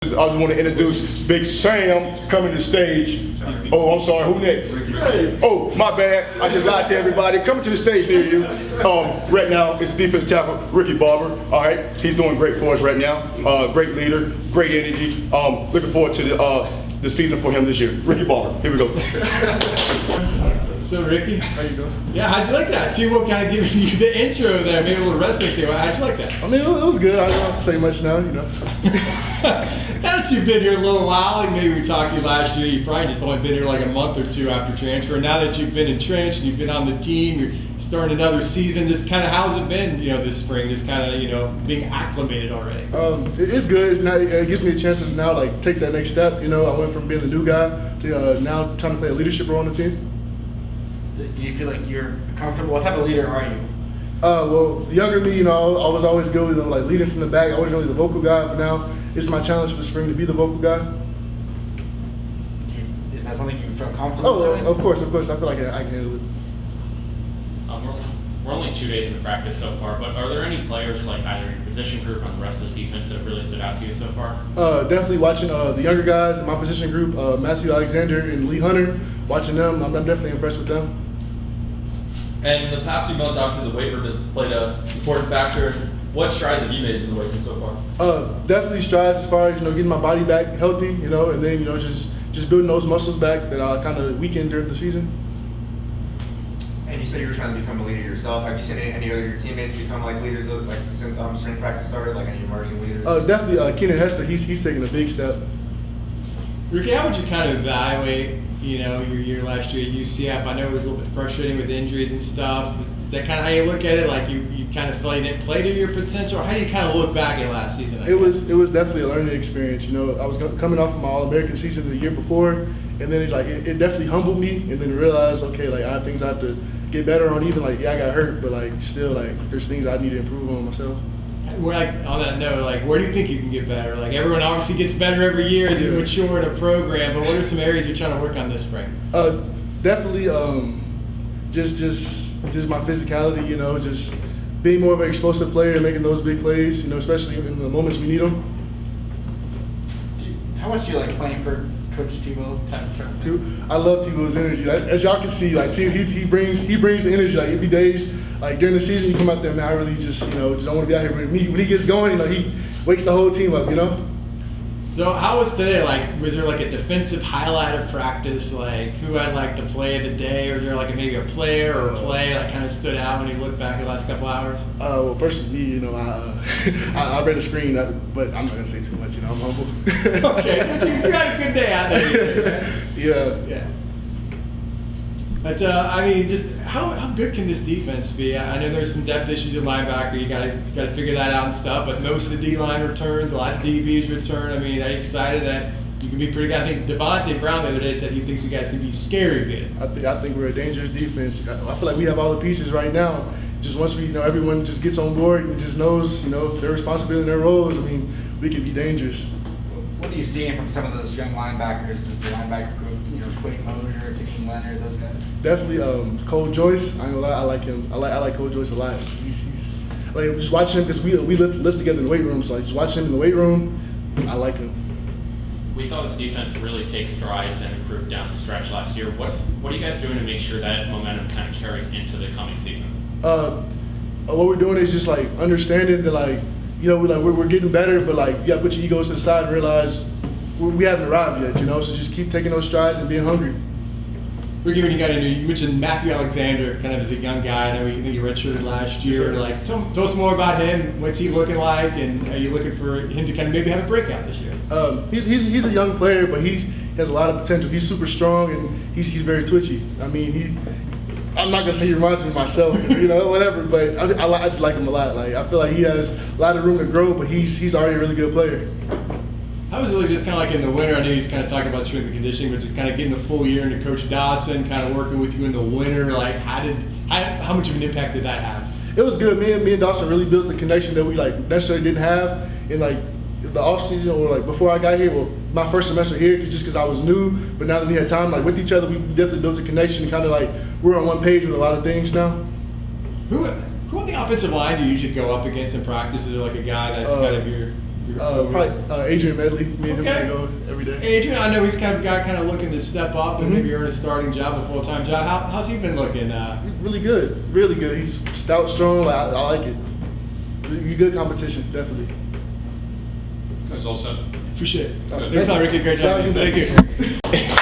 I just want to introduce Big Sam coming to the stage. Oh, I'm sorry, who next? Oh, my bad. I just lied to everybody. Coming to the stage near you. Right now, it's defense tackle Ricky Barber. All right, he's doing great for us right now. Great leader, great energy. Looking forward to the season for him this year. Ricky Barber. Here we go. So Ricky, how you doing? Yeah, how'd you like that? T-Wolf kind of giving you the intro there, maybe a little wrestling thing. How'd you like that? I mean, it was good. I don't have to say much now, you know. Now that you've been here a little while, like maybe we talked to you last year, you probably just only been here like a month or two after transfer. Now that you've been entrenched and you've been on the team, you're starting another season, just kind of how's it been, this spring, just kind of, being acclimated already? It's good. It gives me a chance to now like take that next step. I went from being the new guy to now trying to play a leadership role on the team. Do you feel like you're comfortable? What type of leader are you? Well, the younger me, I was always good with like leading from the back. I wasn't really the vocal guy, but now it's my challenge for the spring to be the vocal guy. Is that something you feel comfortable doing? Of course. I feel like I can handle it. We're only 2 days into practice so far, but are there any players like either in your position group or the rest of the defense that have really stood out to you so far? Definitely watching the younger guys in my position group, Matthew Alexander and Lee Hunter. Watching them, I'm definitely impressed with them. And in the past few months, obviously the weight room has played an important factor. What strides have you made in the weight room so far? Definitely strides as far as getting my body back healthy, and then just building those muscles back that I kind of weakened during the season. And you said you were trying to become a leader yourself. Have you seen any other of your teammates become like leaders since spring practice started? Like any emerging leaders? Definitely, Keenan Hester. He's taking a big step. Ricky, how would you kind of evaluate, your year last year at UCF? I know it was a little bit frustrating with injuries and stuff. Is that kind of how you look at it? Like you kind of feel you didn't play to your potential? Or how do you kind of look back at last season? It was definitely a learning experience. I was coming off of my All-American season the year before, and then it definitely humbled me, and then realized, okay, like I have things I have to get better on. Even I got hurt, but still there's things I need to improve on myself. On that note, where do you think you can get better? Everyone obviously gets better every year as you mature in a program, but what are some areas you're trying to work on this spring? Definitely, just my physicality. Just being more of an explosive player and making those big plays. Especially in the moments we need them. How much do you like playing for Coach Tebow? I love Tebow's energy. As y'all can see, he brings the energy. It be days during the season you come out there, man, I really just don't want to be out here. But when he gets going, he wakes the whole team up. So how was today? Was there a defensive highlight of practice? Who had the play of the day, or is there maybe a player or a play that kind of stood out when you look back at the last couple hours? Well, personally, me, I read the screen, but I'm not gonna say too much. I'm humble. Okay, you had a good day out there. Right? Yeah. But just how good can this defense be? I know there's some depth issues at linebacker. You got to figure that out and stuff. But most of the D-line returns, a lot of DBs return. Are you excited that you can be pretty good? I think Devontae Brown the other day said he thinks you guys can be scary good. I think we're a dangerous defense. I feel like we have all the pieces right now. Just once we everyone just gets on board and just knows their responsibility and their roles. We can be dangerous. What are you seeing from some of those young linebackers? Is the linebacker group, Quinn Motor, Tiffany Leonard, those guys? Definitely, Cole Joyce. I ain't gonna lie, I like him. I like Cole Joyce a lot. He's just watching him because we lift together in the weight room. So just watching him in the weight room, I like him. We saw this defense really take strides and improve down the stretch last year. What are you guys doing to make sure that momentum kind of carries into the coming season? What we're doing is just understanding that we're getting better, but you gotta put your egos to the side and realize we haven't arrived yet, so just keep taking those strides and being hungry. Ricky, when you got into, you mentioned Matthew Alexander, kind of as a young guy. I know you redshirted last year. Yes, tell us more about him. What's he looking like, and are you looking for him to kind of maybe have a breakout this year? He's a young player, but he has a lot of potential. He's super strong and he's very twitchy. I'm not gonna say he reminds me of myself, whatever. But I just like him a lot. I feel like he has a lot of room to grow, but he's already a really good player. How was it just kind of in the winter? I know he's kind of talking about strength and conditioning, but just kind of getting the full year into Coach Dawson, kind of working with you in the winter. How much of an impact did that have? It was good. Me and Dawson really built a connection that we necessarily didn't have in the off season or before I got here. Well, my first semester here, just because I was new. But now that we had time with each other, we definitely built a connection. Kind of we're on one page with a lot of things now. Who on the offensive line do you usually go up against in practice? Is there a guy that's kind of your Probably Adrian Medley. Me and him Okay. go every day. Adrian, I know he's kind of a guy kind of looking to step up and Mhm. maybe earn a starting job, a full-time job. How's he been looking? Really good, really good. He's stout, strong. I like it. Really good competition, definitely. Guys all set? Appreciate it. Thank Thanks a lot, you. Ricky. Great job. Yeah, Thank you.